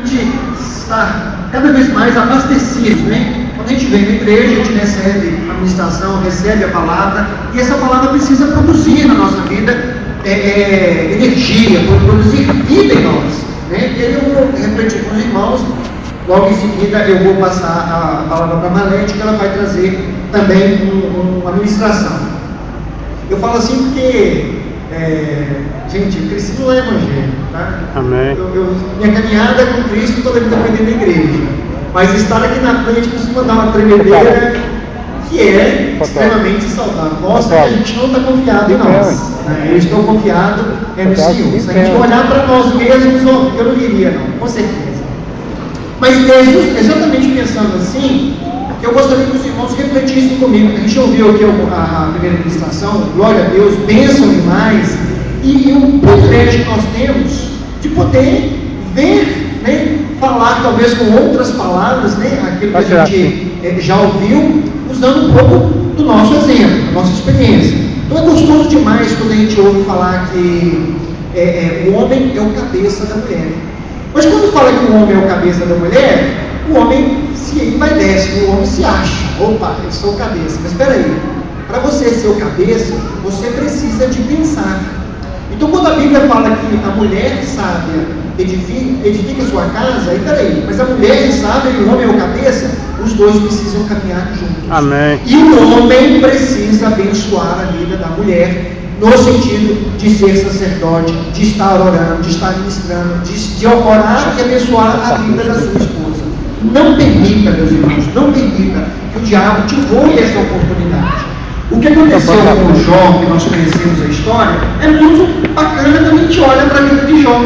gente estar cada vez mais abastecido, né? Quando a gente vem na igreja, a gente recebe a ministração, recebe a palavra, e essa palavra precisa produzir na nossa vida energia, produzir vida em nós, né? E aí eu vou refletir com os irmãos, logo em seguida eu vou passar a palavra para a Marlete, que ela vai trazer também uma ministração. Eu falo assim porque, gente, eu cresci no Evangelho, tá? Amém. Minha caminhada com Cristo toda a vida foi dentro da igreja, mas estar aqui na frente costuma dar uma tremedeira que é extremamente saudável. Mostra que a gente não está confiado em nós, né? Eu estou confiado no Senhor. Se a gente olhar para nós mesmos, eu não iria, não, com certeza. Mas exatamente pensando assim, eu gostaria que os irmãos refletissem comigo. A gente ouviu aqui a primeira ministração, glória a Deus, bênção demais, e um privilégio que nós temos de poder ver, né, falar talvez com outras palavras, né, aquilo que a gente já ouviu, usando um pouco do nosso exemplo, da nossa experiência. Então é gostoso demais quando a gente ouve falar que o homem é o cabeça da mulher. Mas quando fala que o homem é o cabeça da mulher, o homem se envaidece, o homem se acha, opa, eu sou o cabeça. Mas espera aí, para você ser o cabeça, você precisa de pensar. Então quando a Bíblia fala que a mulher sábia edifica sua casa, aí peraí, mas a mulher sábia e o homem é o cabeça, os dois precisam caminhar juntos. Amém. E o homem precisa abençoar a vida da mulher, no sentido de ser sacerdote, de estar orando, de estar ministrando, de orar e abençoar a vida da sua esposa. Não permita, meus irmãos, não permita que o diabo te roube essa oportunidade. O que aconteceu com o Jó, que nós conhecemos a história, é muito bacana quando a gente olha para a vida de Jó.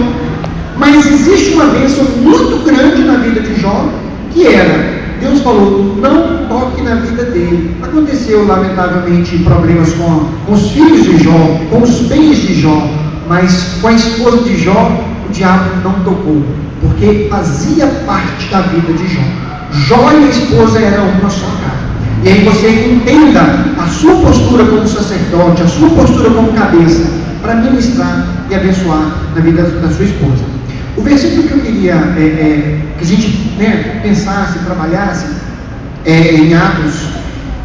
Mas existe uma bênção muito grande na vida de Jó, que era, Deus falou, não toque na vida dele. Aconteceu, lamentavelmente, problemas com os filhos de Jó, com os bens de Jó, mas com a esposa de Jó, o diabo não tocou, porque fazia parte da vida de Jó. Jó e a esposa eram uma só carne. E aí você entenda a sua postura como sacerdote, a sua postura como cabeça, para ministrar e abençoar na vida da sua esposa. O versículo que eu queria que a gente pensasse, trabalhasse em Atos,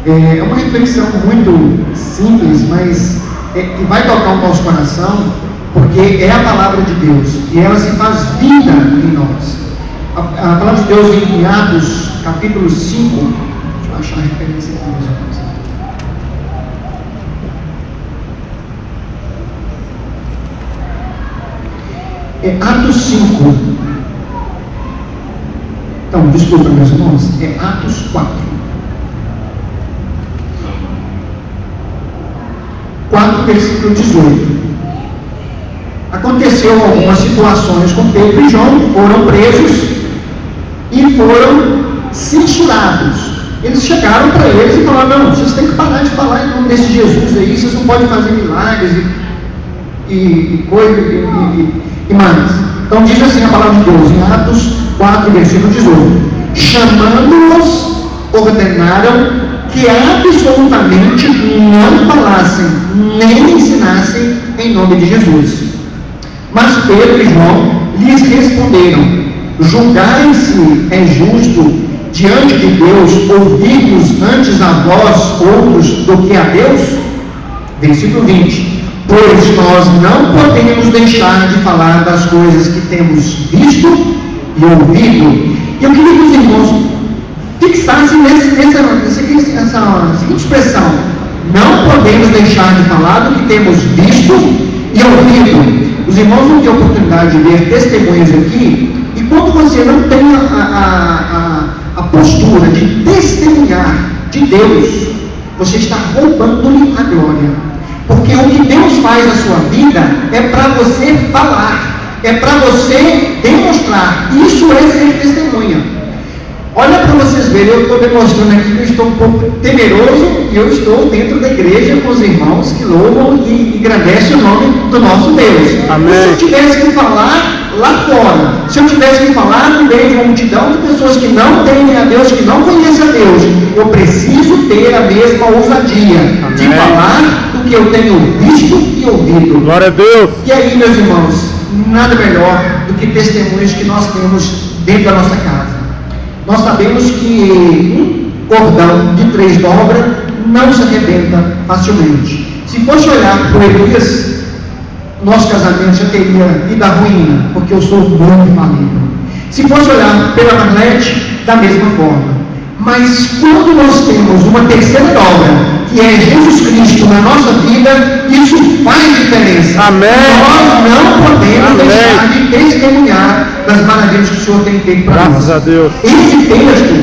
é uma reflexão muito simples, mas que vai tocar o nosso coração, porque é a palavra de Deus e ela se faz vida em nós. A palavra de Deus em Atos, capítulo 5, deixa eu achar a referência aqui, meus irmãos. Atos 5. Então, desculpa, meus irmãos, é Atos 4. 4, versículo 18. Aconteceu algumas situações com Pedro e João, foram presos e foram censurados. Eles chegaram para eles e falaram: não, vocês têm que parar de falar em nome desse Jesus aí, vocês não podem fazer milagres e mais. Então diz assim a palavra de Deus em Atos 4, versículo 18: chamando-os, ordenaram que absolutamente não falassem nem ensinassem em nome de Jesus. Mas Pedro e João lhes responderam: julgai-se é justo diante de Deus ouvirmos antes a vós outros do que a Deus? Versículo 20: pois nós não podemos deixar de falar das coisas que temos visto e ouvido. E eu queria que os irmãos fixassem essa seguinte expressão: não podemos deixar de falar do que temos visto e ouvido. Os irmãos vão ter a oportunidade de ver testemunhos aqui, e quando você não tem a postura de testemunhar de Deus, você está roubando-lhe a glória. Porque o que Deus faz na sua vida é para você falar, é para você demonstrar. Isso é ser testemunha. Olha para vocês verem, eu estou demonstrando aqui que eu estou um pouco temeroso e eu estou dentro da igreja com os irmãos que louvam e engrandecem o nome do nosso Deus. Amém. Se eu tivesse que falar lá fora, se eu tivesse que falar no meio de uma multidão de pessoas que não temem a Deus, que não conhecem a Deus, eu preciso ter a mesma ousadia. Amém. De falar do que eu tenho visto e ouvido. Glória a Deus. E aí, meus irmãos, nada melhor do que testemunhos que nós temos dentro da nossa casa. Nós sabemos que um cordão de 3 dobras não se arrebenta facilmente. Se fosse olhar para o Elias, nosso casamento já teria ido à ruína, porque eu sou muito falível. Se fosse olhar pela Marlete, da mesma forma. Mas quando nós temos uma terceira dobra, que é Jesus Cristo na nossa vida, isso faz diferença. Amém. Nós não podemos deixar de testemunhar das maravilhas que o Senhor tem feito para nós. Graças a Deus. Esse texto,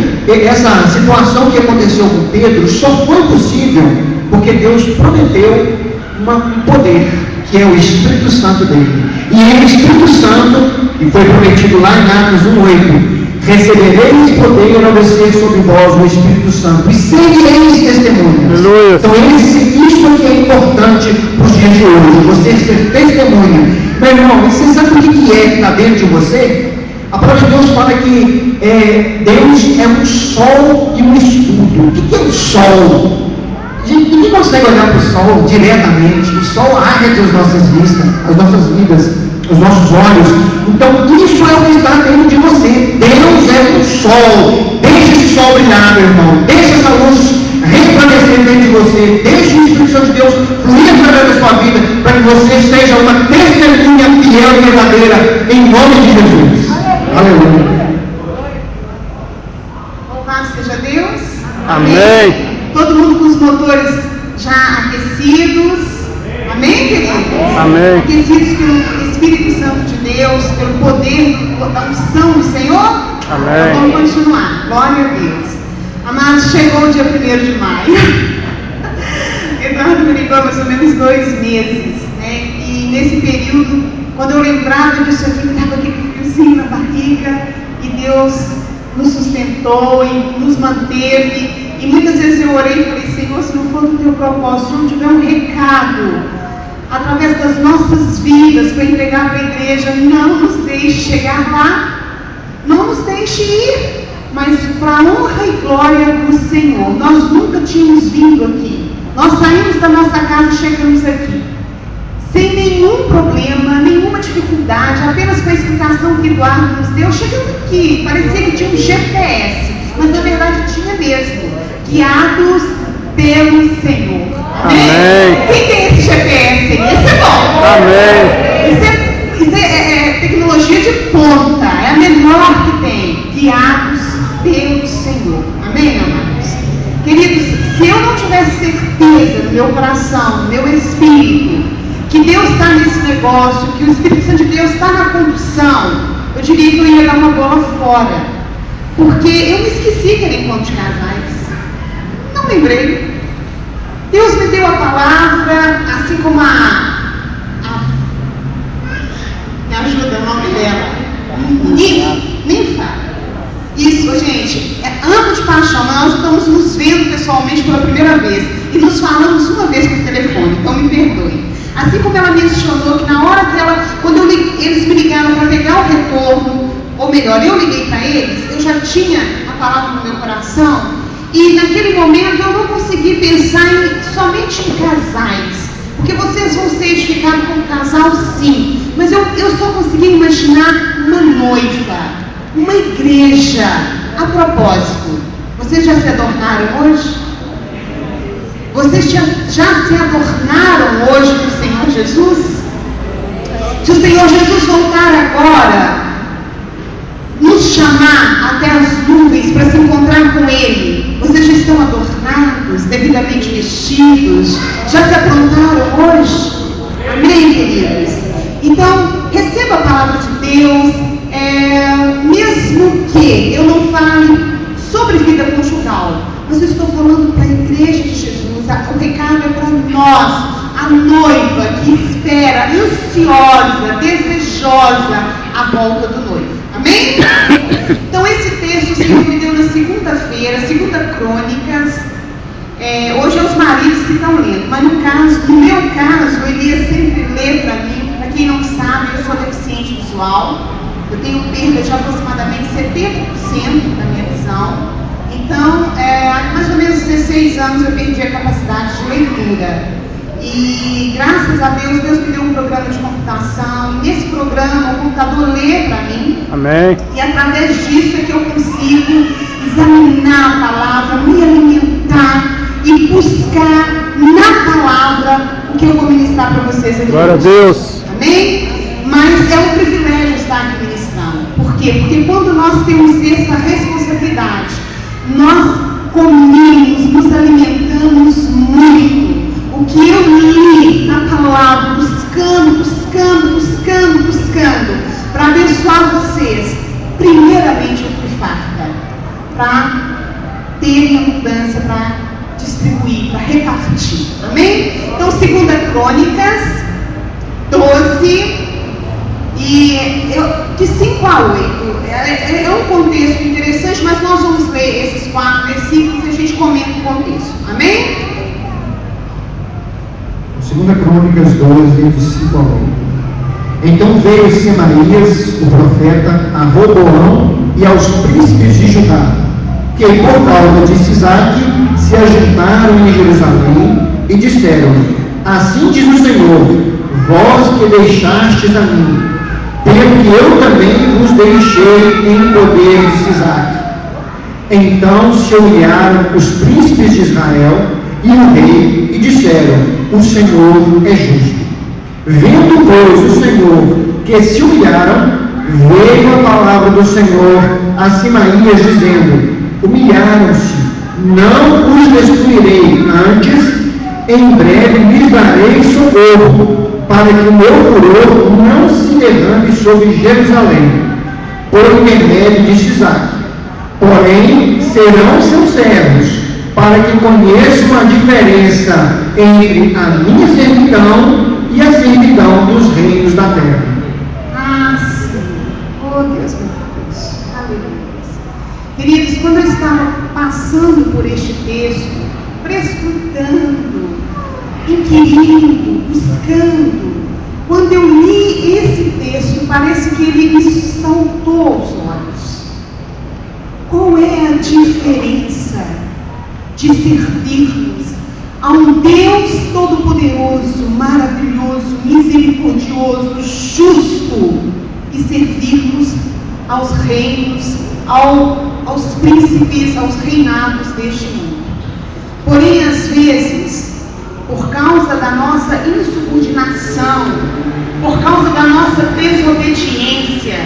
essa situação que aconteceu com Pedro, só foi possível porque Deus prometeu um poder, que é o Espírito Santo dele. E o Espírito Santo, que foi prometido lá em Atos 1:8, recebereis poder ao descer sobre vós o Espírito Santo, e sereis testemunhas. Aleluia. Então, isso aqui é importante para os dias de hoje, você ser testemunha. Meu irmão, você sabe o que é que está dentro de você? A palavra de Deus fala que Deus é um sol e um escudo. O que é o sol? Ninguém consegue olhar para o sol diretamente. O sol arde as nossas vistas, as nossas vidas, os nossos olhos. Então isso é o que está dentro de você. Deus é um sol. Deixe esse sol brilhar, meu irmão. Deixe essa luz resplandecer dentro de você. Deixe o Espírito Santo de Deus fluir através da sua vida, para que você seja uma testemunha fiel e verdadeira, em nome de Jesus. Aleluia. Louvado seja Deus. Amém. Todo mundo com os motores já aquecidos. Amém, queridos? Amém. Aquecidos pelo Espírito Santo de Deus, pelo poder da unção do Senhor? Amém. Então, vamos continuar. Glória a Deus. Amados, chegou o dia 1º de maio. Eduardo me ligou há mais ou menos 2 meses, né? E nesse período, quando eu lembrava disso aqui, estava aquele friozinho na barriga, e Deus nos sustentou e nos manteve. E muitas vezes eu orei e falei: Senhor, se não for do teu propósito, se não tiver um recado através das nossas vidas para entregar para a igreja, não nos deixe chegar lá, não nos deixe ir, mas para a honra e glória do Senhor. Nós nunca tínhamos vindo aqui, nós saímos da nossa casa e chegamos aqui sem nenhum problema, nenhuma dificuldade, apenas com a explicação que Eduardo nos deu. Chegamos aqui, parecia que tinha um GPS, mas na verdade tinha mesmo, guiados pelo Senhor. Amém. Quem tem esse GPS? Esse é bom. Amém. Isso é tecnologia de ponta, é a melhor que tem, guiados pelo Senhor. Amém, amados? Queridos, se eu não tivesse certeza no meu coração, no meu espírito, que Deus está nesse negócio, que o Espírito Santo de Deus está na condução, eu diria que eu ia dar uma bola fora, porque eu me esqueci que era encontro de casais. Não lembrei. Deus me deu a palavra, assim como me ajuda o nome dela, Ninfa. Isso, gente, é ano de paixão. Nós estamos nos vendo pessoalmente pela primeira vez e nos falamos uma vez por telefone, então me perdoe. Assim como ela mencionou que na hora que quando eles me ligaram para pegar o retorno, ou melhor, eu liguei para eles, eu já tinha a palavra no meu coração, e naquele momento eu não consegui pensar somente em casais, porque vocês vão ser edificados como casal, sim, mas eu só consegui imaginar uma noiva, uma igreja. A propósito, vocês já se adornaram hoje? Vocês já se adornaram hoje com o Senhor Jesus? Se o Senhor Jesus voltar agora, nos chamar até as nuvens para se encontrar com Ele, vocês já estão adornados, devidamente vestidos? Já se aprontaram hoje? Amém, queridos? Então, receba a palavra de Deus, mesmo que eu não fale sobre vida conjugal, mas eu estou falando para a igreja de Jesus. O recado é para nós, a noiva que espera, ansiosa, desejosa, a volta do noivo. Amém? Então esse texto o Senhor me deu na segunda-feira, 2 Crônicas. Hoje é os maridos que estão lendo, mas no meu caso, o Elias sempre lê para mim. Para quem não sabe, eu sou deficiente visual. Eu tenho perda de aproximadamente 70% da minha visão. Então, há mais ou menos 16 anos eu perdi a capacidade de leitura. E graças a Deus, Deus me deu um programa de computação. E nesse programa, o computador lê para mim. Amém. E através disso é que eu consigo examinar a palavra, me alimentar e buscar na palavra o que eu vou ministrar para vocês aqui. Glória a Deus. Amém? Mas é um privilégio estar aqui ministrando. Por quê? Porque quando nós temos essa responsabilidade, nós comemos, nos alimentamos muito. O que eu li na palavra, buscando, para abençoar vocês, primeiramente eu fui farta, para terem abundância, para distribuir, para repartir. Amém? Então, 2 Crônicas 12, de 5 a 8. É um contexto interessante, mas nós vamos ler esses 4 versículos e a gente comenta o contexto. Amém? 2 Crônicas 12, de 5 a 8. Então veio Semarias, o profeta, a Roboão e aos príncipes de Judá, que por causa de Sisaque se ajuntaram em Jerusalém e disseram: assim diz o Senhor, vós que deixastes a mim, pelo que eu também vos deixei em poder de Sisaque. Então se humilharam os príncipes de Israel e o rei e disseram: o Senhor é justo. Vendo, pois, o Senhor que se humilharam, veio a palavra do Senhor a Semaías, dizendo: humilharam-se, não os destruirei, antes, em breve lhes darei socorro, para que o meu furor não se derrame sobre Jerusalém, por intermédio de Sisaque. Porém, serão seus servos, para que conheçam a diferença entre a minha servidão e a servidão dos reinos da terra. Ah, sim. Oh, Deus, meu Deus. Aleluia. Queridos, quando eu estava passando por este texto, prescrutando, inquirindo, buscando, quando eu li esse texto, parece que ele me saltou aos olhos. Qual é a diferença de servirmos a um Deus todo-poderoso, maravilhoso, misericordioso, justo, e servirmos aos reinos, aos príncipes, aos reinados deste mundo? Porém, às vezes, por causa da nossa insubordinação, por causa da nossa desobediência,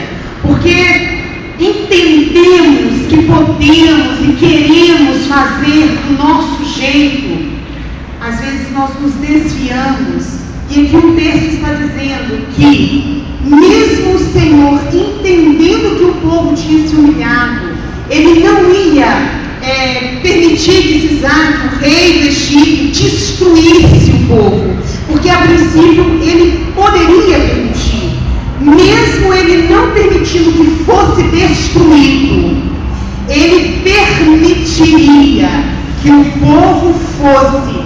porque entendemos que podemos e queremos fazer do nosso jeito, às vezes nós nos desviamos. E aqui o texto está dizendo que, mesmo o Senhor entendendo que o povo tinha se humilhado, ele não ia permitir que Sisaque, o rei do Egito, destruísse o povo, porque a princípio ele poderia permitir. Mesmo ele não permitindo que fosse destruído, ele permitiria que o povo fosse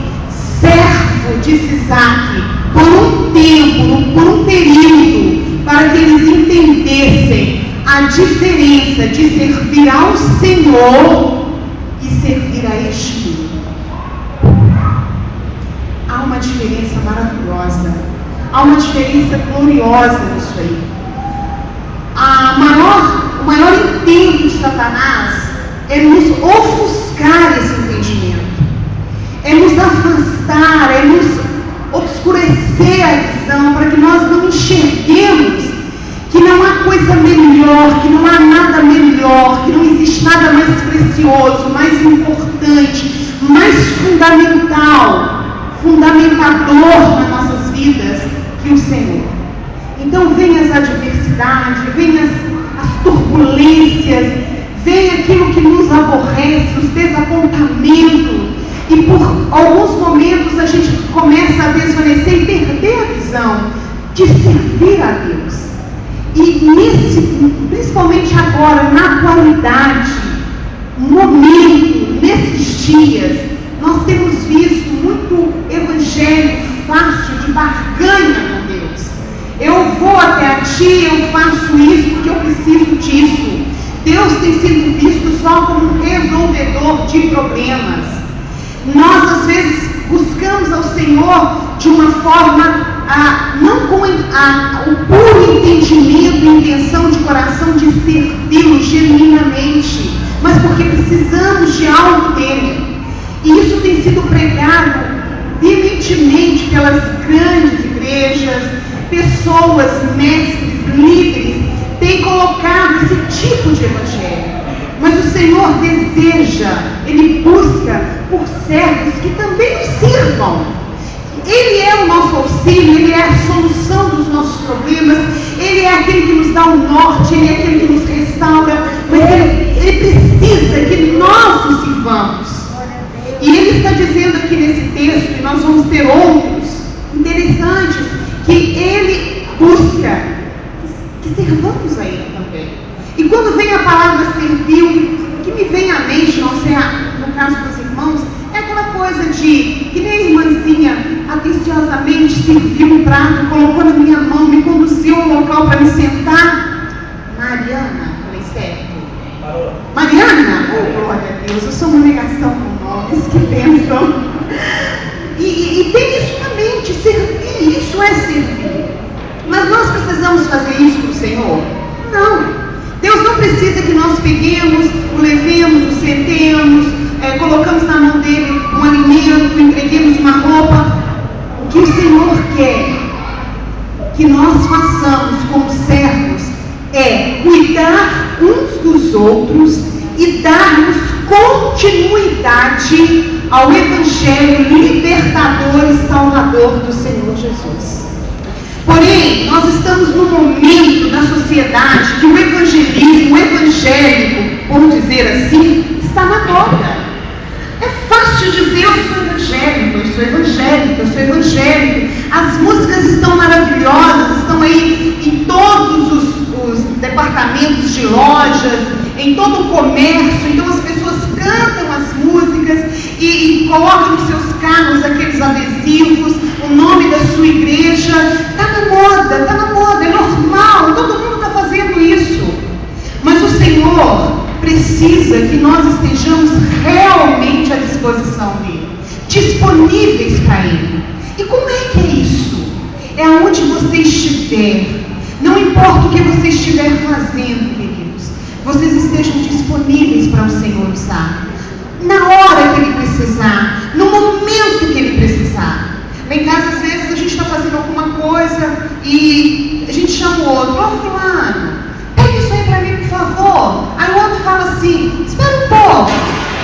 servo de Sisaque por um tempo, por um período, para que eles entendessem a diferença de servir ao Senhor e servir a este mundo. Há uma diferença maravilhosa, há uma diferença gloriosa nisso aí. O maior intento de Satanás é nos ofuscar esse entendimento, é nos afastar, é nos obscurecer a visão, para que nós não enxerguemos que não há coisa melhor, que não há nada melhor, que não existe nada mais precioso, mais importante, mais fundamentador nas nossas vidas que o Senhor. Então vem as adversidades, vem as turbulências, vem aquilo que nos aborrece, os desapontamentos, e por alguns momentos a gente começa a desvanecer e perder a visão de servir a Deus. E principalmente agora, na atualidade, momento, nesses dias, nós temos visto muito evangelho fácil de barganha com Deus. Eu vou até a ti, eu faço isso porque eu preciso disso. Deus tem sido visto só como um resolvedor de problemas. Nós, às vezes, buscamos ao Senhor de uma forma não com o puro entendimento e intenção de coração de servi-lo genuinamente, mas porque precisamos de algo dele. E isso tem sido pregado veementemente pelas grandes igrejas, pessoas, mestres, líderes, têm colocado esse tipo de evangelho. Mas o Senhor deseja, Ele busca por servos que também o sirvam. Ele é o nosso auxílio, Ele é a solução dos nossos problemas, Ele é aquele que nos dá o norte, Ele é aquele que nos restaura, mas Ele precisa que nós o sirvamos. E Ele está dizendo aqui nesse texto, e nós vamos ter outros interessantes, que Ele busca que servamos a Ele também. E quando vem a palavra servir, o que me vem à mente, não sei no caso dos irmãos, é aquela coisa de que nem a irmãzinha atenciosamente serviu um prato, colocou na minha mão, me conduziu ao local para me sentar. Mariana, falei certo? Mariana? Oh, glória a Deus, eu sou uma negação com nomes, que bênção. E tem isso na mente, servir, isso é servir. Mas nós precisamos fazer isso para o Senhor? Não. Deus não precisa que nós peguemos, o levemos, o sentemos, colocamos na mão dele um alimento, entreguemos uma roupa. O que o Senhor quer que nós façamos como servos é cuidar uns dos outros e darmos continuidade ao Evangelho libertador e salvador do Senhor Jesus. Porém, nós estamos num momento da sociedade que o evangelismo, o evangélico, por dizer assim, está na moda. É fácil dizer, eu sou evangélico, eu sou evangélico, eu sou evangélico. As músicas estão maravilhosas, estão aí em todos os departamentos de lojas, em todo o comércio. Então as pessoas cantam as músicas e colocam nos seus carros aqueles adesivos, o nome da sua igreja. Está na moda, é normal, todo mundo está fazendo isso. Mas o Senhor precisa que nós estejamos realmente à disposição dele, disponíveis para ele. E como é que é isso? É aonde você estiver, não importa o que você estiver fazendo, queridos, vocês estejam disponíveis para o Senhor usar, na hora que ele precisar, no momento que ele precisar. Lá em casa, às vezes, a gente está fazendo alguma coisa e a gente chama o outro, ô fulano, pega isso aí para mim, por favor. Aí o outro fala assim, espera um pouco,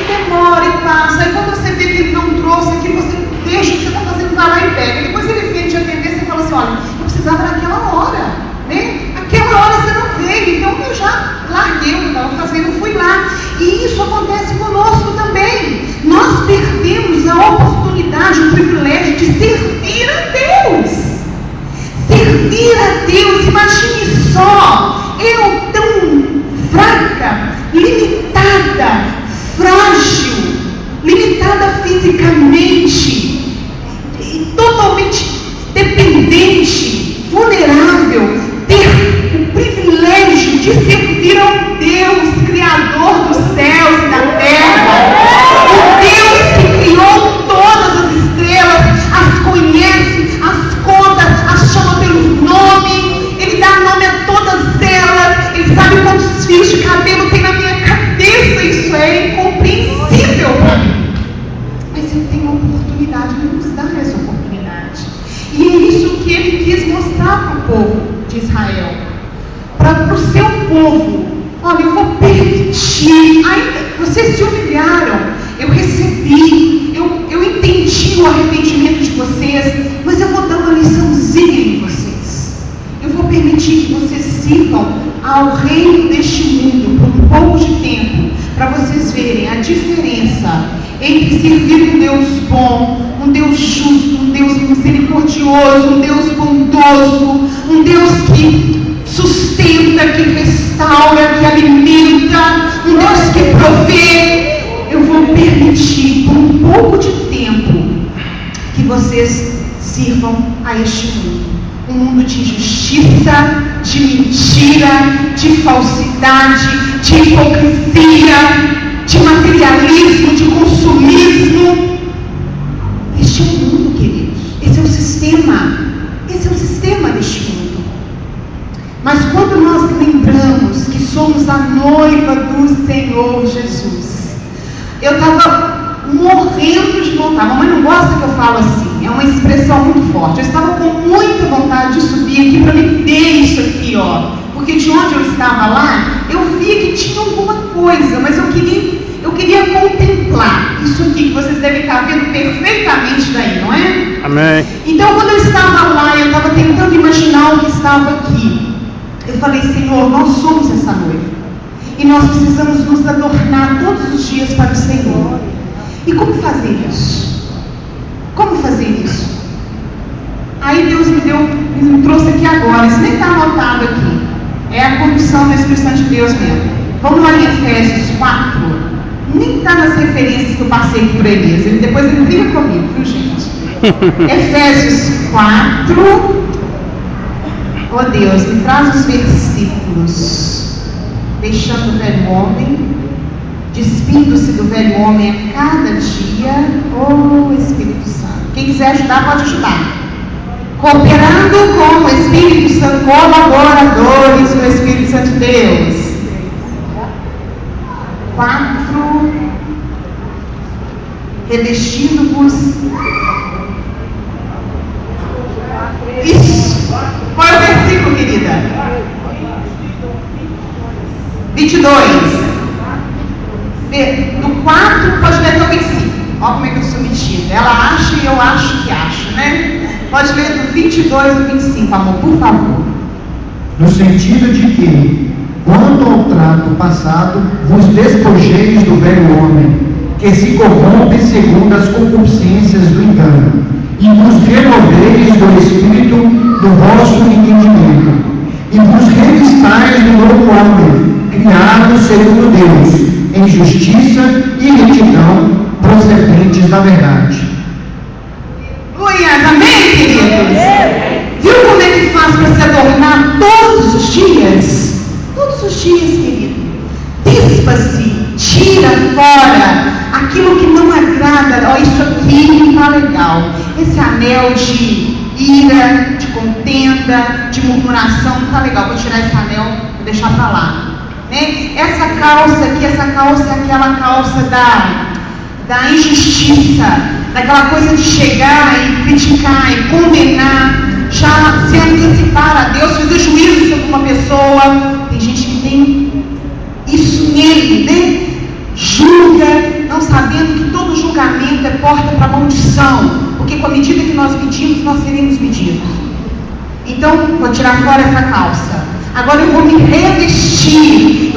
e demora e passa. Aí quando você vê que ele não trouxe aquilo, você deixa o que você está fazendo, vai lá e pega. Depois ele vem te atender, você fala assim, olha, eu precisava naquela hora, né? Aquela hora você não veio, então eu já larguei o que estava fazendo, fui lá. E isso acontece conosco também. Nós perdemos a oportunidade, o privilégio de servir a Deus. Servir a Deus, imagine só, eu tão fraca, limitada, frágil, limitada fisicamente, e totalmente dependente, vulnerável, ter o privilégio de servir ao Deus, Criador dos céus e da terra, o Deus que criou todas as estrelas, as conhece, as conta, as chama pelo nome, Ele dá nome a todas elas, Ele sabe quantos fios de cabelo tem na minha cabeça. Isso é incompreensível para mim. Mas eu tenho a oportunidade, Ele nos dá essa oportunidade. E é isso que Ele quis mostrar para o povo de Israel, para o seu povo. Olha, eu vou permitir. Vocês se humilharam, eu recebi, eu entendi o arrependimento de vocês, mas eu vou dar uma liçãozinha em vocês. Eu vou permitir que vocês sirvam ao reino deste mundo por um pouco de tempo, para vocês verem a diferença entre servir um Deus bom, um Deus justo, um Deus misericordioso, um Deus bondoso, um Deus que sustenta, que restaura, que alimenta, um Deus que provê. Eu vou permitir por um pouco de tempo que vocês sirvam a este mundo. Um mundo de injustiça, de mentira, de falsidade, de hipocrisia, de materialismo, de consumismo. Este é o mundo, queridos. Esse é o sistema. Esse noiva do Senhor Jesus. Eu estava morrendo de vontade. A mamãe não gosta que eu falo assim, é uma expressão muito forte. Eu estava com muita vontade de subir aqui para me ver isso aqui, ó. Porque de onde eu estava lá, eu via que tinha alguma coisa, mas eu queria contemplar isso aqui que vocês devem estar vendo perfeitamente daí, não é? Amém. Então, quando eu estava lá, eu estava tentando imaginar o que estava aqui. Eu falei, Senhor, nós somos essa noiva. E nós precisamos nos adornar todos os dias para o Senhor. E como fazer isso? Como fazer isso? Aí Deus me trouxe aqui agora. Isso nem está anotado aqui. É a condução do Espírito Santo de Deus mesmo. Vamos lá em Efésios 4. Nem está nas referências que eu passei por Elias. Depois ele briga comigo, viu, gente? Efésios 4. Oh Deus, me traz os versículos. Deixando o velho homem, despindo-se do velho homem a cada dia. Oh Espírito Santo. Quem quiser ajudar, pode ajudar. Cooperando com o Espírito Santo, colaboradores do Espírito Santo de Deus. 4. Revestindo-vos. Isso. Qual é o versículo, querida? 22. Do 4, pode ler até o 25. Olha como é que eu sou metida. Ela acha e eu acho que acho, né? Pode ler do 22 ao 25, amor, por favor. No sentido de que, quanto ao trato passado, vos despojeis do velho homem, que se corrompe segundo as concupiscências do engano, e vos renoveis do espírito do vosso entendimento, e vos revistais do novo homem, criado segundo Deus, em justiça e retidão, procedentes da verdade. Glórias, amém, queridos? Viu como é que faz para se adornar todos os dias? Todos os dias, querido. Dispa-se, tira fora aquilo que não agrada. Ó, isso aqui não está legal. Esse anel de ira, de contenda, de murmuração, não está legal. Vou tirar esse anel, vou deixar para lá. Né? Essa calça aqui, essa calça é aquela calça da injustiça, daquela coisa de chegar e criticar e condenar, já se antecipar a Deus, fazer juízo sobre uma pessoa. Tem gente que tem isso nele, né? Julga, não sabendo que todo julgamento é porta para maldição, porque com a medida que nós medimos, nós seremos medidos. Então, vou tirar fora essa calça. Agora eu vou me revestir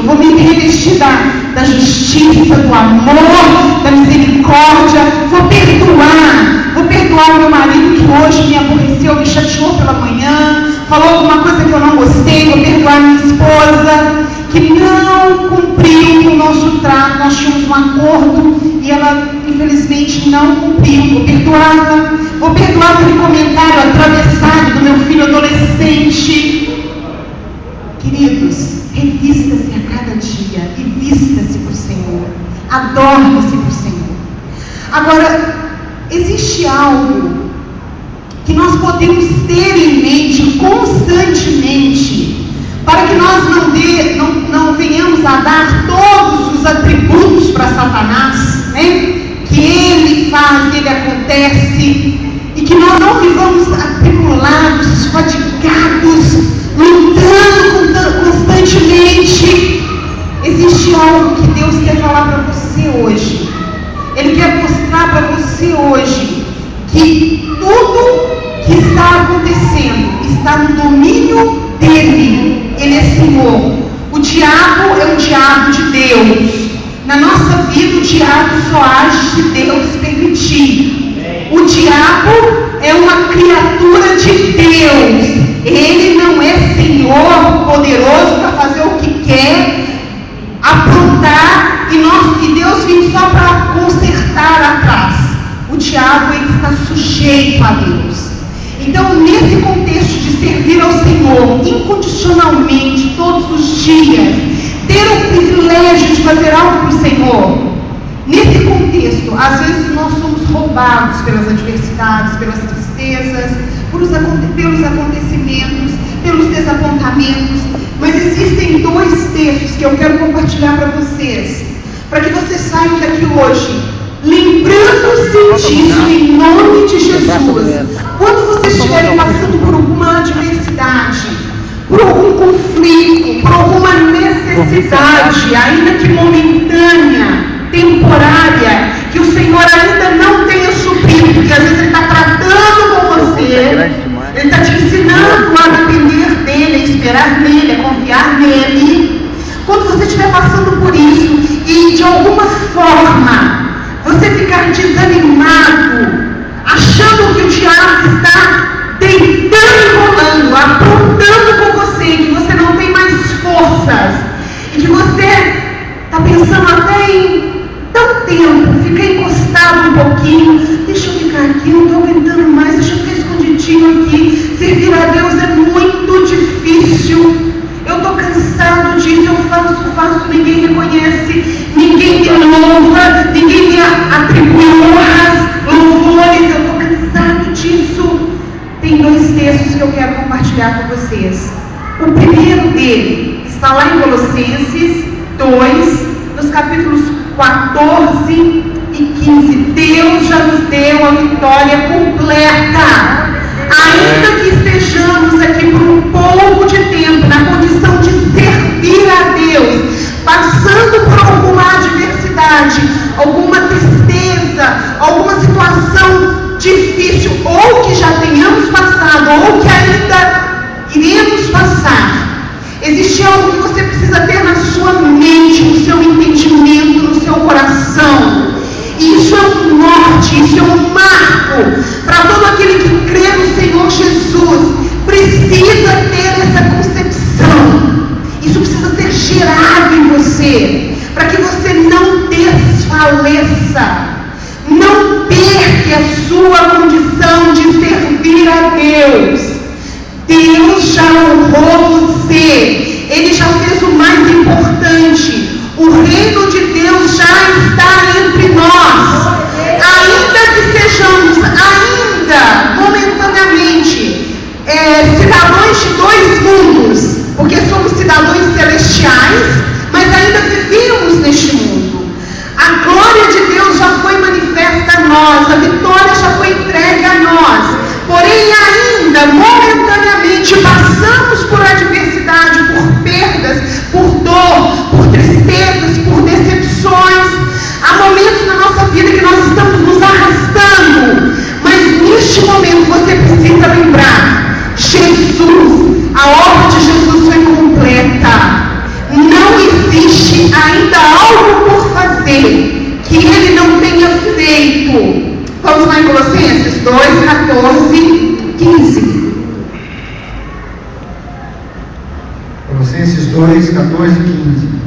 da justiça, do amor, da misericórdia. Vou perdoar o meu marido que hoje me aborreceu, me chateou pela manhã, falou alguma coisa que eu não gostei. Vou perdoar minha esposa, que não cumpriu com o nosso trato. Nós tínhamos um acordo e ela infelizmente não cumpriu. Vou perdoar aquele comentário atravessado do meu filho adolescente. Queridos, revista-se a cada dia e vista-se para o Senhor, adorne-se para o Senhor. Agora, existe algo que nós podemos ter em mente constantemente, para que nós não venhamos a dar todos os atributos para Satanás, né? Que ele faz, ele acontece, e que nós não vivamos atribulados, fatigados, lutando constantemente. Existe algo que Deus quer falar para você hoje. Ele quer mostrar para você hoje que tudo que está acontecendo está no domínio dele. Ele é Senhor. O diabo é um diabo de Deus. Na nossa vida, o diabo só age se Deus permitir. O diabo é uma criatura de Deus. Ele não é Senhor poderoso para fazer o que quer, aprontar, e Deus vem só para consertar atrás. O diabo, ele está sujeito a Deus. Então, nesse contexto de servir ao Senhor incondicionalmente, todos os dias, ter o privilégio de fazer algo para o Senhor, nesse contexto, às vezes nós somos roubados pelas adversidades, pelas tristezas, pelos acontecimentos, pelos desapontamentos, mas existem 2 textos que eu quero compartilhar para vocês, para que vocês saiam daqui hoje lembrando-se disso em nome de Jesus. Quando vocês estiverem passando por alguma adversidade, por algum conflito, por alguma necessidade, ainda que momentânea, temporária, que o Senhor ainda não tenha suprido, porque às vezes Ele está tratando com você, Ele está te ensinando a depender dEle, a esperar nele, a confiar nele. Quando você estiver passando por isso e de alguma forma você ficar desanimado, achando que o diabo está deitando e rolando, aprontando com você, que você não tem mais forças, e que você está pensando até em dar um tempo, ficar encostado um pouquinho, deixa eu ficar aqui, não estou aguentando mais, deixa eu ficar escondidinho aqui, servir a Deus é muito difícil, eu estou cansado disso, eu faço, ninguém me conhece, ninguém me louva, ninguém me atribui honras, louvores, eu estou cansado disso. Tem 2 textos que eu quero compartilhar com vocês. O primeiro dele está lá em Colossenses 2, nos capítulos 14 e 15. Deus já nos deu a vitória completa. Ainda que estejamos aqui por um pouco de tempo, na condição de servir a Deus, passando por alguma adversidade, alguma tristeza, alguma situação difícil, ou que já tenhamos passado, ou que ainda iremos passar, existe algo que você precisa ter na sua mente, no seu entendimento, no seu coração. Isso é um norte, isso é um marco para todo aquele que crê no Senhor Jesus. Precisa ter essa concepção. Isso precisa ser gerado em você, para que você não desfaleça, não perca a sua condição de servir a Deus. Deus já honrou você, Ele já fez o mais importante. O reino de Deus já está entre nós. Ainda que sejamos, momentaneamente, cidadãos de 2 mundos, porque somos cidadãos celestiais, mas ainda vivemos neste mundo. A glória de Deus já foi manifesta a nós, a vitória já foi entregue a nós. Porém, ainda, momentaneamente, passamos por adversidade, por perdas, por dor, por tristezas, por decepções. Há momentos na nossa vida que nós estamos nos arrastando, mas neste momento você precisa lembrar: Jesus, a obra de Jesus foi completa. Não existe ainda algo por fazer que Ele não tenha feito. Vamos lá em Colossenses 2, 14, 15. Colossenses 2, 14 e 15.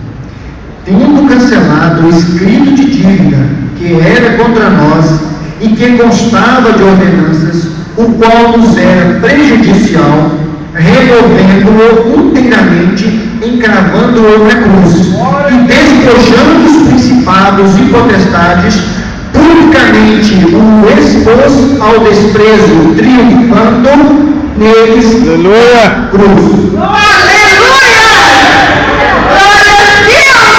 Tendo cancelado o escrito de dívida que era contra nós e que constava de ordenanças, o qual nos era prejudicial, removendo-o inteiramente, encravando-o na cruz, e despojando os principados e potestades, publicamente o expôs ao desprezo, triunfando neles. Aleluia! Cruz. Aleluia! Glória a Deus!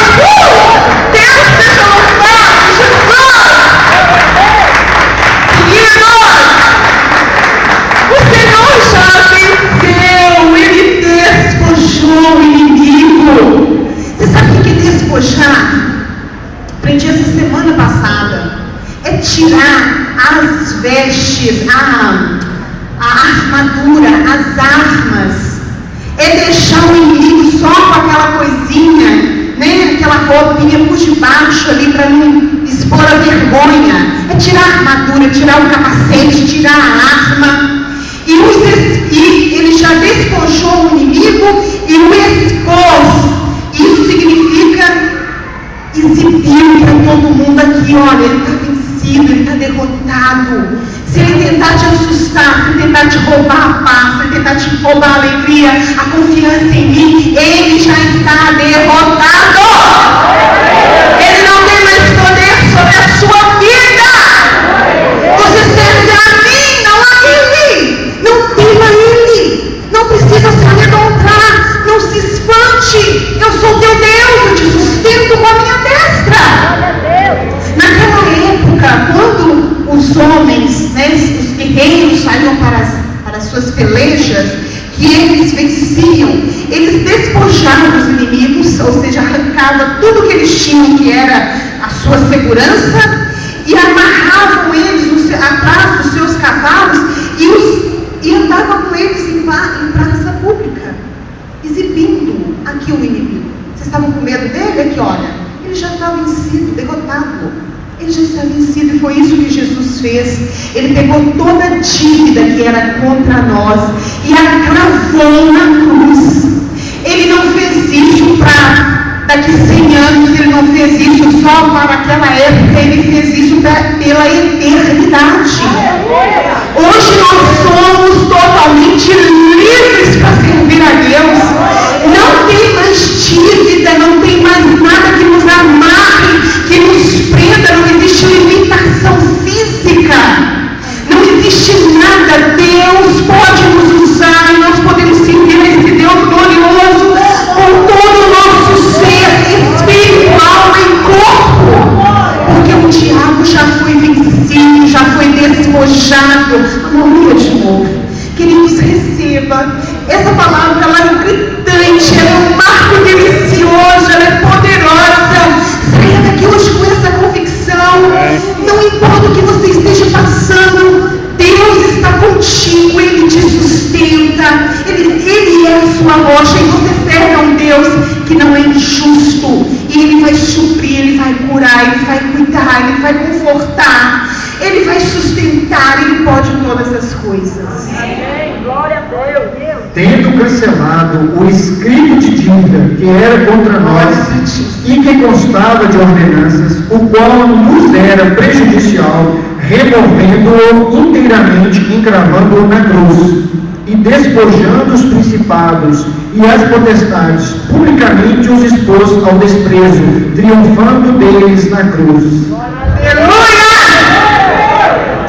Deus seja louvado, Jesus! Queridos, o Senhor já venceu, Ele despojou o inimigo. Você sabe o que é despojar? Aprendi essa semana passada. É tirar as vestes, a armadura, as armas. É deixar o inimigo só com aquela coisinha, né? Aquela roupinha por debaixo ali para não expor a vergonha. É tirar a armadura, tirar o capacete, tirar a arma. E ele já despojou o inimigo e o expôs. Isso significa exibiu para todo mundo aqui: olha, ele está vencido, ele está derrotado. Se ele tentar te assustar, se ele tentar te roubar a paz, se ele tentar te roubar a alegria, a confiança em mim, ele já está derrotado. Ele não tem mais poder sobre a sua vida. Você serve a mim, não a ele. Não tema ele. Não precisa se eles venciam, eles despojavam os inimigos, ou seja, arrancavam tudo que eles tinham, que era a sua segurança, e amarravam eles atrás dos seus cavalos e andavam com eles em praça pública, exibindo aqui o inimigo. Vocês estavam com medo dele? Aqui, olha, ele já está vencido, derrotado. Ele já está vencido, e foi isso que Jesus fez. Ele pegou toda a dívida que era contra nós e a cravou na cruz. Ele não fez isso para daqui 100 anos, ele não fez isso só para aquela época, ele fez isso pela eternidade. Hoje nós somos totalmente livres para servir a Deus. Não tem mais dívida, não tem mais nada que nos amarre, que nos prenda, não existe limitação física, não existe nada. Deus pode nos usar e nós podemos servir a esse Deus glorioso com todo o nosso ser, espírito, alma e corpo, porque o diabo já foi vencido, já foi despojado. Aleluia de novo. Queridos, receba essa palavra, ela é gritante, ela é um marco delicioso, ela é poderosa. Saia daqui hoje com essa convicção. Não importa o que você esteja passando, Deus está contigo, Ele te sustenta, Ele é a sua rocha, e você serve a um Deus que não é injusto, e Ele vai suprir, Ele vai curar, Ele vai cuidar, Ele vai confortar, Ele vai sustentar, Ele pode todas as coisas. Glória a Deus. Tendo cancelado o escrito de dívida que era contra nós e que constava de ordenanças, o qual nos era prejudicial, removendo-o inteiramente, encravando-o na cruz, e despojando os principados e as potestades, publicamente os expôs ao desprezo, triunfando deles na cruz. Aleluia!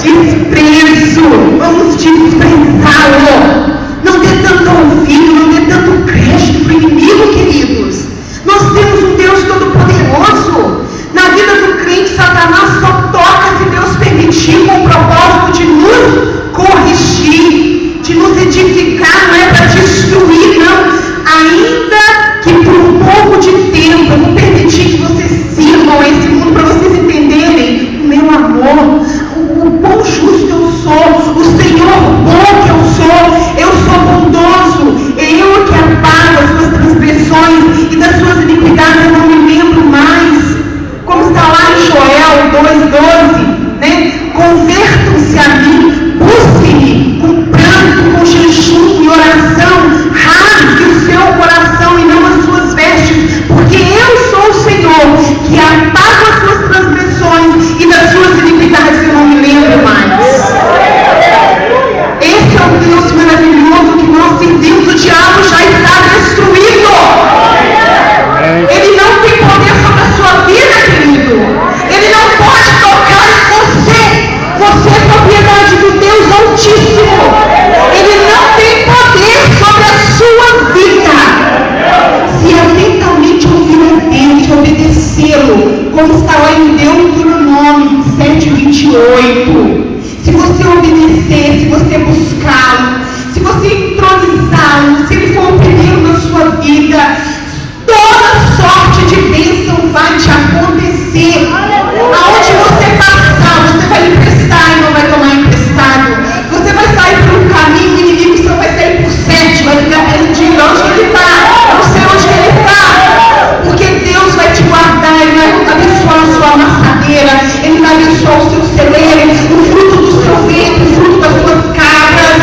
Desprezo, vamos desprezá-lo. Não dê tanto ouvido, não dê tanto crédito para o inimigo, queridos. Nós temos um Deus todo-poderoso. Na vida do crente, Satanás só toca se Deus permitir, com o propósito de nos corrigir, de nos edificar, não é para destruir, não. Ainda que por um pouco de tempo, eu vou permitir que vocês sirvam a esse mundo, para vocês entenderem o meu amor, o quão justo eu sou, o Senhor bom que eu sou bondoso, é eu que apago as suas transgressões e das suas iniquidades eu não me lembro mais. Como está lá em Joel 2,12, né? Convertam-se a mim, busquem-me com pranto, com jejum e oração, rasgue o seu coração e não as suas vestes, porque eu sou o Senhor que apago as suas transgressões e das suas iniquidades eu não me lembro mais. Esse é o Deus maravilhoso que nós servimos. O diabo já está destruído. Ele não tem poder sobre a sua vida, querido. Ele não pode tocar em você. Você é propriedade do Deus Altíssimo. Ele não tem poder sobre a sua vida. Se atentamente ouvir a Deus e obedecê-lo, como está lá em Deuteronômio 7:28. Se você obedecer, se você buscá-lo, se você entronizá-lo, se ele for o primeiro na sua vida, toda sorte de bênção vai te acontecer. Aonde você passar, você vai emprestar e não vai tomar emprestado. Você vai sair por um caminho, o inimigo só vai sair por 7, vai ficar perdido. Onde ele está? Não sei onde ele está. Porque Deus vai te guardar, Ele vai abençoar a sua amassadeira, Ele vai abençoar o seu celeiro, o fruto do seu ventre, o fruto das suas cabras.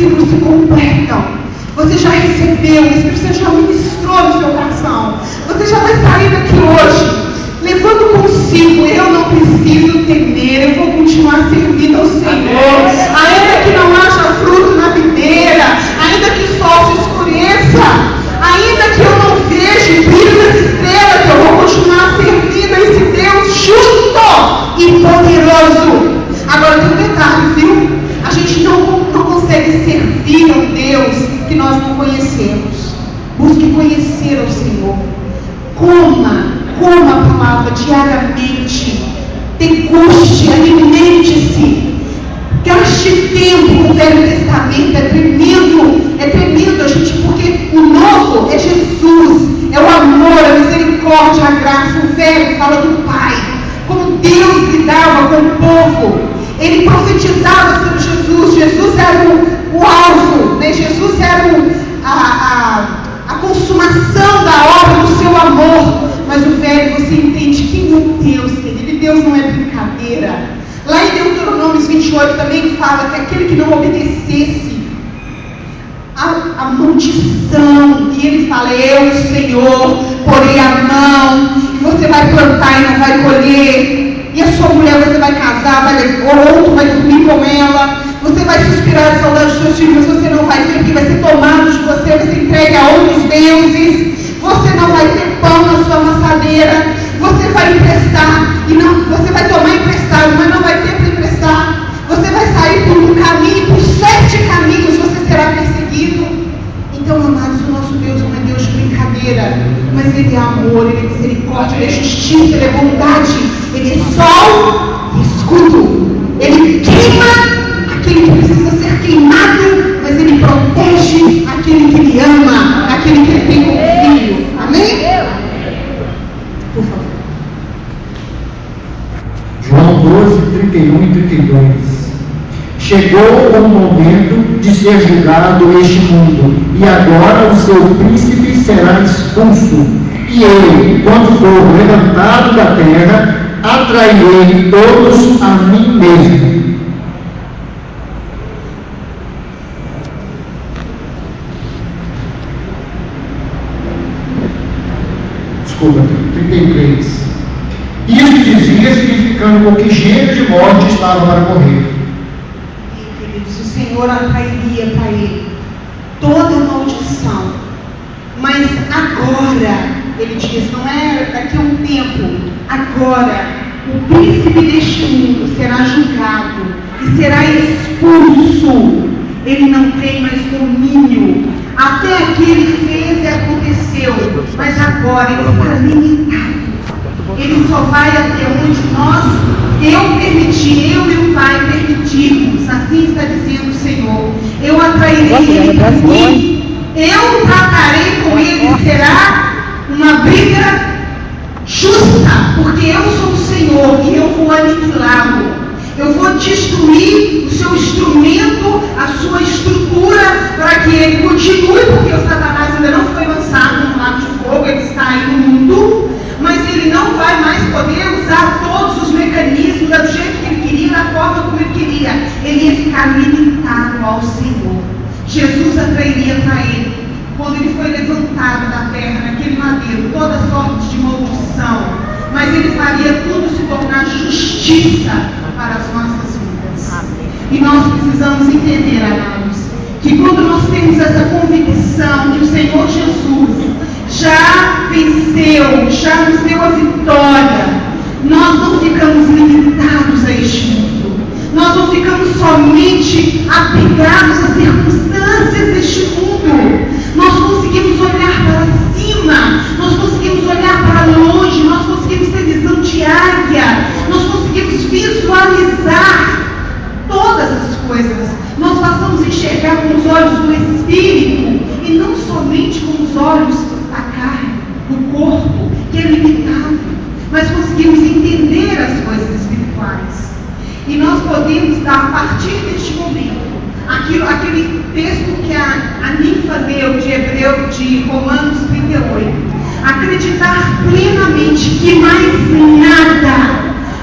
versículos se completam. Você já recebeu, o Espírito Santo já ministrou no seu coração. Você já vai sair daqui hoje levando consigo: eu não preciso temer, eu vou continuar servindo ao Senhor. Ainda que não haja fruto na videira, ainda que o sol se escureça, ainda que eu não veja o brilho das estrelas, eu vou continuar servindo a esse Deus justo e poderoso. Agora tem um detalhe, viu? A gente não consegue servir ao Deus que nós não conhecemos. Busque conhecer ao Senhor. Coma a palavra diariamente. Deguste, alimente-se. Gaste tempo no Velho Testamento. É tremendo, gente, porque o novo é Jesus, é o amor, a misericórdia, a graça. O velho fala do Pai, como Deus lidava com o povo. Ele profetizava sobre Jesus. Jesus era o alvo, né? Jesus era a consumação da obra do seu amor. Mas o velho, você entende quem é Deus, querido? Deus não é brincadeira. Lá em Deuteronômio 28 também fala que aquele que não obedecesse a maldição, e ele fala: eu, Senhor, porei a mão, e você vai plantar e não vai colher, e a sua mulher você vai casar, ou outro vai dormir com ela, você vai suspirar de saudade dos seus filhos, mas você não vai ter, porque vai ser tomado de você, vai ser entregue a outros deuses. Você não vai ter pão na sua amassadeira. Você vai emprestar, e não, você vai tomar emprestado, mas não vai ter para emprestar. Você vai sair por um caminho, por 7 caminhos você será perseguido. Então, amados, o nosso Deus não é Deus de brincadeira, mas Ele é amor, Ele é misericórdia, Ele é justiça, Ele é bondade, Ele é sol e escudo. Ele queima aquele que precisa ser queimado, mas Ele protege aquele que Ele ama, aquele que Ele tem como filho. Amém? Por favor. João 12, 31 e 32. Chegou o momento de ser julgado este mundo, e agora o seu príncipe será expulso. E ele, quando for levantado da terra, atrairei todos a mim mesmo. Desculpa, 33. Isso dizia, significando com que gênero de morte estava para morrer. Queridos, o Senhor atrairia para ele toda maldição. Mas agora, ele diz, não é daqui a um tempo, agora, o príncipe deste mundo será julgado e será expulso. Ele não tem mais domínio. Até aqui ele fez e aconteceu, mas agora ele está limitado. Ele só vai até onde eu permiti, eu e o Pai permitimos. Assim está dizendo o Senhor. Eu atrairei ele para mim, eu tratarei com ele, será uma briga justa, porque eu sou o Senhor e eu vou aniquilá-lo. Eu vou destruir o seu instrumento, a sua estrutura, para que ele continue, porque o Satanás ainda não foi lançado no lago de fogo, ele está aí no mundo, mas ele não vai mais poder usar todos os mecanismos do jeito que ele queria, da forma como ele queria. Ele ia ficar limitado ao Senhor. Jesus atrairia para ele, quando ele foi levantado da terra, naquele madeiro, toda sorte de maldição, mas ele faria tudo se tornar justiça para as nossas vidas. E nós precisamos entender, amados, que quando nós temos essa convicção que o Senhor Jesus já venceu, já nos deu a vitória, nós não ficamos limitados a este mundo. Nós não ficamos somente apegados às circunstâncias deste mundo. Nós conseguimos olhar para cima, nós conseguimos olhar para longe, nós conseguimos ter visão de águia, nós conseguimos visualizar todas as coisas. Nós passamos a enxergar com os olhos do Espírito e não somente com os olhos da carne, do corpo, que é limitado, mas conseguimos entender as coisas espirituais. E nós podemos dar, a partir deste momento, aquele texto que a Ninfa deu de Romanos 38, acreditar plenamente que mais nada,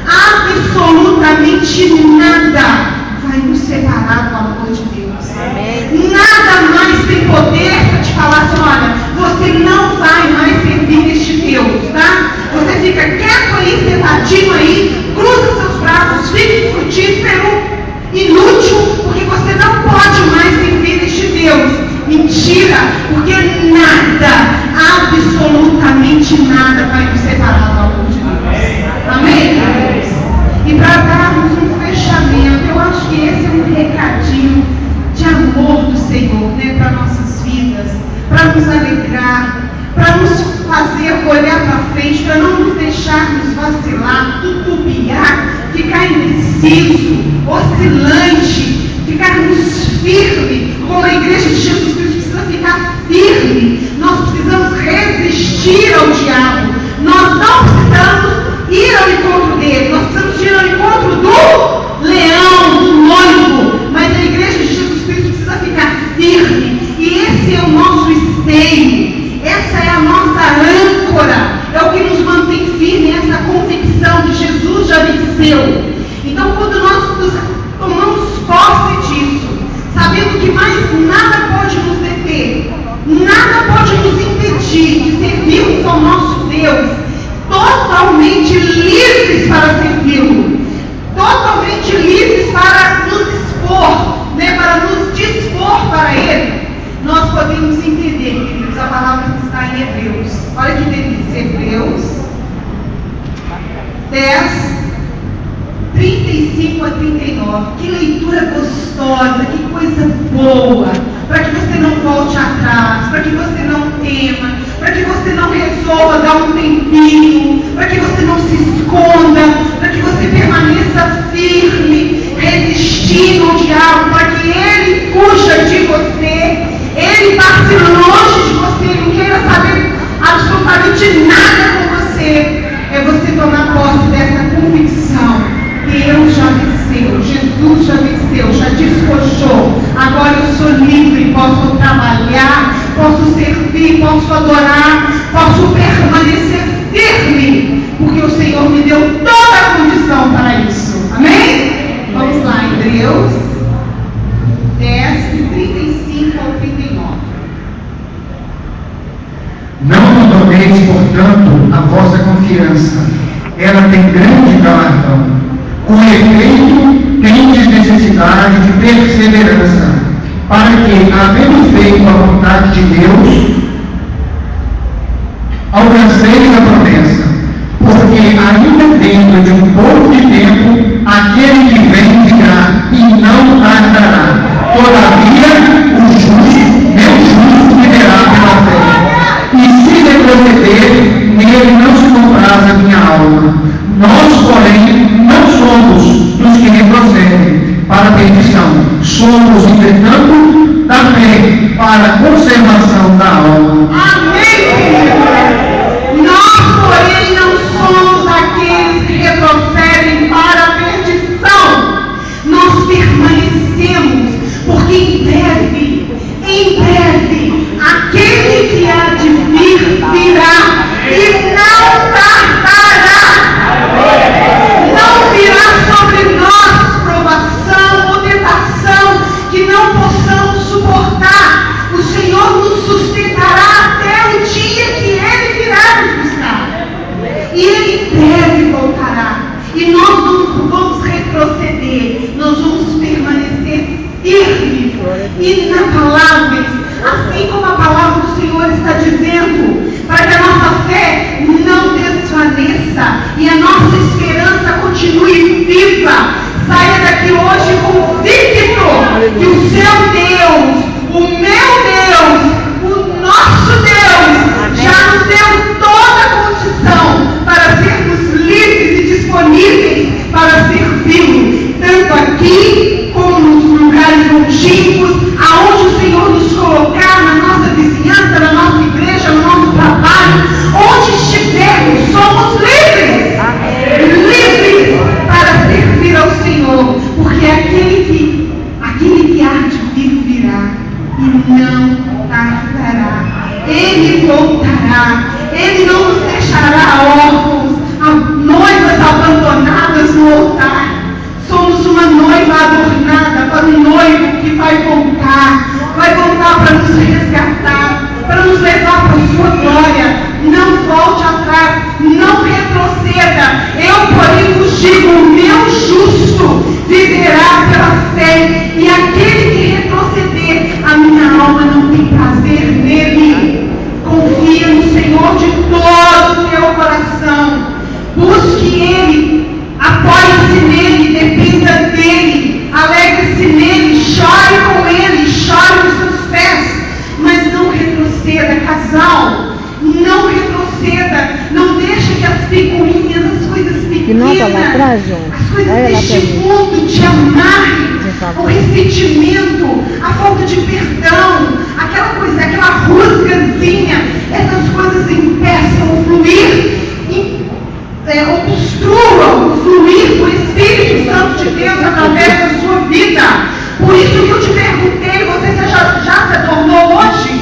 absolutamente nada, vai nos separar do amor amor de Deus. Amém. Nada mais tem poder para te falar assim, olha, você não vai mais servir este Deus, tá? Você fica quieto aí, sentadinho aí, cruza seus braços, fique frutífero, inútil, porque você não pode mais servir este Deus. Mentira, porque nada, absolutamente nada vai nos separar do amor de Deus. Amém? E para darmos um fechamento, eu acho que esse é um recadinho de amor do Senhor, né, para nossas vidas, para nos alegrar, para nos fazer olhar para frente, para não nos deixarmos vacilar, tutubiar, ficar indeciso, oscilante, ficarmos firmes, como a igreja de Jesus Cristo precisa ficar firme. Nós precisamos resistir ao diabo. Nós não precisamos ir ao encontro dele, nós precisamos ir ao encontro do leão, do noivo. Mas a igreja de Jesus Cristo precisa ficar firme. E esse é o nosso esteio, essa é a nossa âncora, é o que nos mantém firme, essa convicção de Jesus já venceu. Então, quando nós tomamos posse disso, sabendo que mais nada pode nos deter, nada pode nos impedir de servirmos ao nosso Deus, totalmente livres para servi-lo, totalmente livres para nos expor, né, para nos dispor para Ele, nós podemos entender, queridos, a palavra que está em Hebreus. Olha que delícia, Hebreus 10, 35 a 39, que leitura gostosa, que coisa boa, para que você não volte atrás, para que você não tema, para que você não resolva dar um tempinho, para que você não se esconda, para que você permaneça firme, resistindo ao diabo, para que ele fuja de você, ele passe longe de você, não queira saber absolutamente nada com você. É você tomar posse dessa convicção. Deus já venceu, Jesus já venceu, já despojou. Agora eu sou livre, posso trabalhar, posso servir, posso adorar, posso permanecer firme, porque o Senhor me deu toda a condição para isso. Amém? Vamos lá, Hebreus 10, 35 ao 39. Não abandoneis, portanto, a vossa confiança. Ela tem grande galardão. Com efeito, tendes necessidade de perseverança, para que, havendo feito a vontade de Deus, alcanceis a promessa. Porque ainda dentro de um pouco de tempo, aquele que vem virá e não tardará. Todavia, o justo, meu justo, viverá pela fé. E se retroceder, nele não se compraz a minha alma. Nós, porém, não somos dos que retrocedem para a perdição. Somos, entretanto, da fé para a conservação da alma. Amém! Nós, porém, não somos aqueles que retrocedem para a perdição. Nós permanecemos, porque em breve, aquele que há de vir, virá e não tardará. Não virá sobre nós provação ou tentação que não possamos suportar. O Senhor nos sustentará até o dia que Ele virá nos buscar. E Ele breve voltará. E nós não vamos retroceder. Nós vamos permanecer firmes, inabaláveis. Assim como a palavra do Senhor está dizendo, para que a nossa fé não desvaneça e a nossa esperança continue viva. Saia daqui hoje convicto que o seu Deus, o meu Deus, o nosso Deus, já nos deu toda a condição para sermos livres e disponíveis para servi-lo, tanto aqui como nos lugares longínquos, aonde o Senhor nos colocar, na nossa vizinhança, na nossa igreja, no nosso trabalho, onde estivermos, somos livres. Livres para servir ao Senhor, porque aquele que há de vir virá e não tardará. Ele voltará, Ele não nos deixará órfãos, noivas abandonadas no altar. Somos uma noiva adornada para um noivo que vai Deus através da sua vida. Por isso que eu te perguntei, você já se tornou hoje?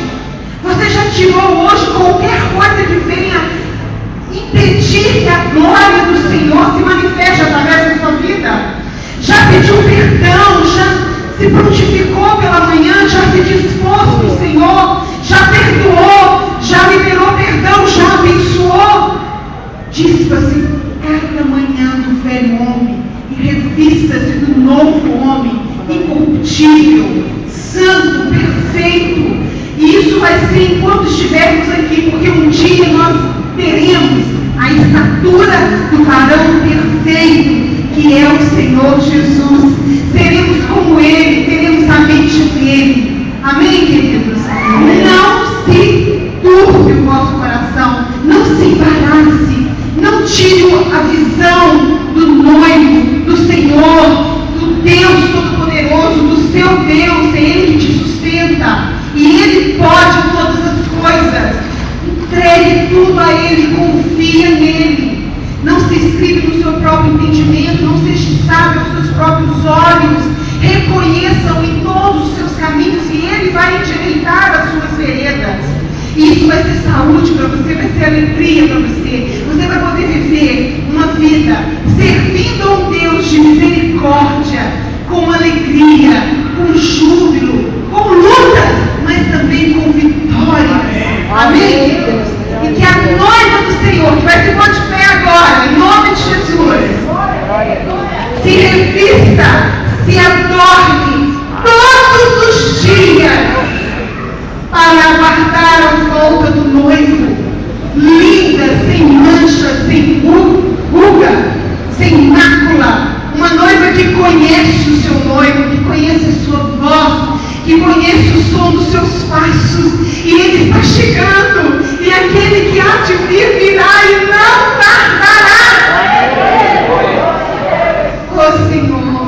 Você já tirou hoje qualquer coisa que venha impedir que a glória do Senhor se manifeste através da sua vida? Já pediu perdão? Já se prontificou pela manhã? Já se dispôs para o Senhor? Já perdoou? Já liberou perdão? Já abençoou? Dispa-se cada manhã do velho homem e revista-se do novo homem, incorruptível, santo, perfeito. E isso vai ser enquanto estivermos aqui, porque um dia nós teremos a estatura do varão perfeito, que é o Senhor Jesus. Seremos como Ele, teremos a mente dele. Amém, queridos? Não se turbe o vosso coração, não se embarace, não tire a visão do noivo, do Senhor, do Deus Todo-Poderoso, do seu Deus. É Ele que te sustenta e Ele pode todas as coisas. Entregue tudo a Ele, confia nele. Não se inscreve no seu próprio entendimento, não seja sábio aos seus próprios olhos. Reconheça-o em todos os seus caminhos e Ele vai endireitar as suas veredas. Isso vai ser saúde para você, vai ser alegria para você. Você vai poder viver uma vida servindo a um Deus de misericórdia, com alegria, com júbilo, com lutas, mas também com vitória. Amém, Deus? E que a noiva do Senhor, que vai se pôr de pé agora, em nome de Jesus, se revista, se adorne todos os dias para aguardar a volta do noivo, linda, sem mancha, sem ruga, sem mácula. Uma noiva que conhece o seu noivo, que conhece a sua voz, que conhece o som dos seus passos, e Ele está chegando, e aquele que há de vir virá e não tardará. Oh Senhor,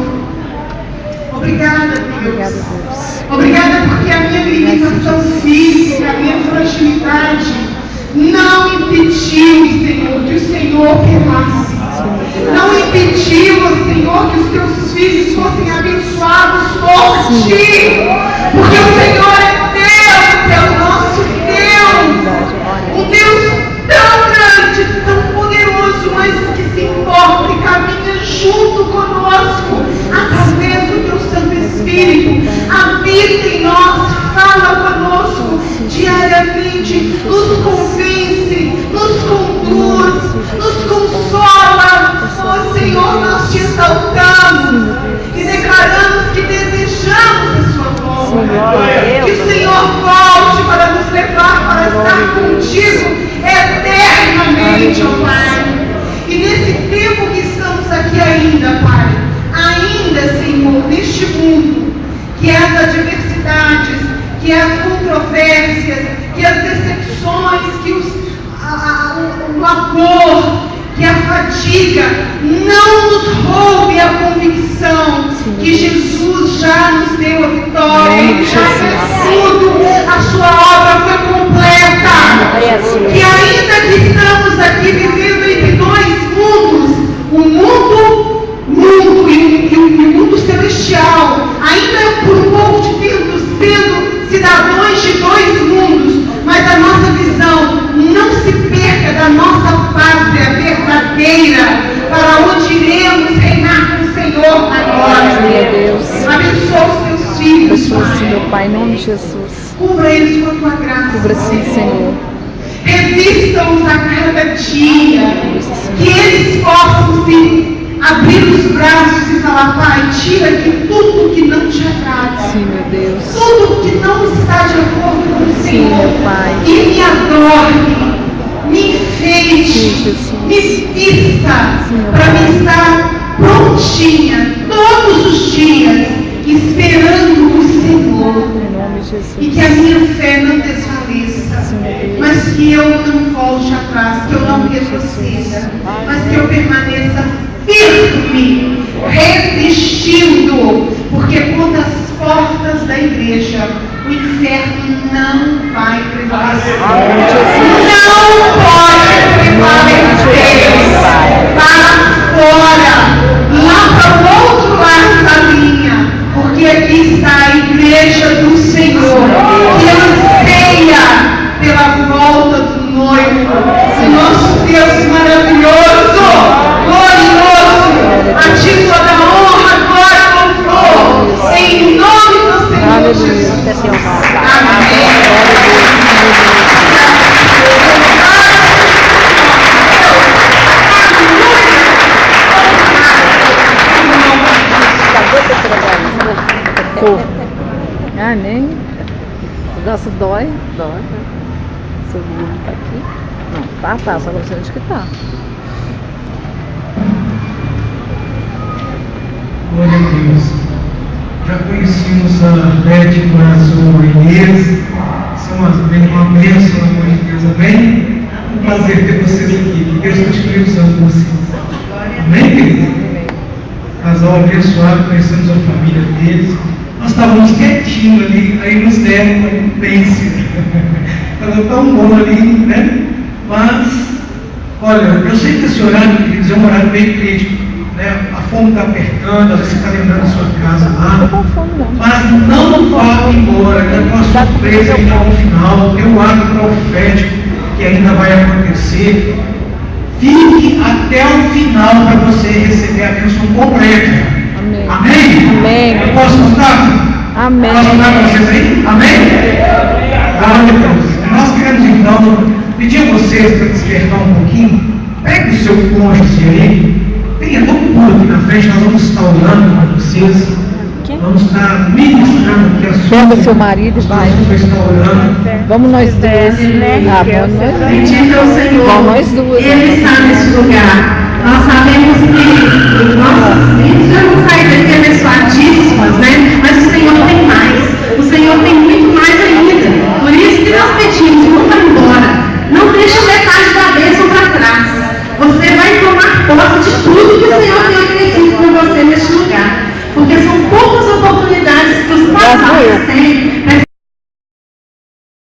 obrigada, Deus. Obrigada porque a minha limitação física, a minha fragilidade não impediu, Senhor, que o Senhor queimasse. Não impediu, Senhor, que os teus filhos fossem abençoados por ti. Porque o Senhor é Deus, é o nosso Deus. Um Deus tão grande, tão poderoso, mas que se importa e caminha junto conosco através do teu Santo Espírito. Habita em nós, fala conosco diariamente, nos convence, nos conduz, nos consola. Oh Senhor, nós te exaltamos e declaramos que desejamos a sua volta. Que o Senhor volte para nos levar para estar contigo eternamente, ó Pai. E nesse tempo que estamos aqui ainda, Pai, ainda, Senhor, neste mundo, que as adversidades, que as controvérsias, que as decepções, que o amor, que a fadiga não nos roube a convicção que Jesus já nos deu a vitória. Ele já fez tudo, a sua obra foi completa. Que ainda que estamos aqui vivendo entre dois mundos, o mundo e o mundo celestial, ainda por um pouco de tempo sendo cidadãos de dois mundos, mas a nossa visão não se perca da nossa pátria verdadeira, para onde iremos reinar com o Senhor na glória. Abençoa os teus filhos, Pai, em nome de Jesus. Cubra eles com a tua graça. Cubra sim, Senhor. Revista-os a cada dia, que eles possam se abrir os braços e falar: Pai, tira aqui tudo que não te agrada. Sim, meu Deus. Tudo que não está de acordo com o Sim, Senhor. meu Pai. E me adorne, me enfeite, Sim, Jesus. me vista, Sim, meu para Pai. me estar prontinha todos os dias, esperando o Senhor. Em nome de Jesus. E que a minha fé não desfaleça, Sim, meu Deus. mas que eu não volte atrás, que eu não retroceda, mas que eu permaneça firme, resistindo, porque contra as portas da igreja o inferno não vai prevalecer. Não pode prevalecer. Para fora, lá para o outro Salinha, porque aqui está a igreja do Senhor, que anseia pela volta do noivo, o nosso Deus maravilhoso, glorioso, a ti toda a honra, glória e louvor, em nome do Senhor Jesus. Amém. Ah, nem. O braço dói? Dói. Seu volume tá aqui? Não, tá, só não sei onde que tá. Glória a Deus. Já conhecemos a Beth e a sua Inês. São uma bênção, amor de Deus, amém? Um prazer ter vocês aqui. Que Deus continue usando vocês. Amém, queridos? Casal abençoado, conhecemos a família deles. Nós estávamos quietinhos ali, aí nos deram um pense. Estava tão bom ali, né? Mas, olha, eu sei que esse horário, queridos, é um horário bem crítico, né? A fome está apertando, às vezes você está lembrando da sua casa lá. Mas não vá embora, né? Com a surpresa ainda no final, tem um ato profético que ainda vai acontecer. Fique até o final para você receber a bênção completa. Amém. Amém? Amém. Eu posso contar? Amém. Posso contar para vocês aí? Amém? Glória a Deus. Nós queremos então pedir a vocês para despertar um pouquinho. Pegue o seu cônjuge aí. Venha todo mundo aqui na frente. Nós vamos estar orando para vocês. Vamos estar ministrando aqui a sua. Pega o seu marido e vai. Vamos estar orando. Vamos nós duas. Ah, vamos nós duas. Bendito é o Senhor, Vamos nós duas. Ele está nesse lugar.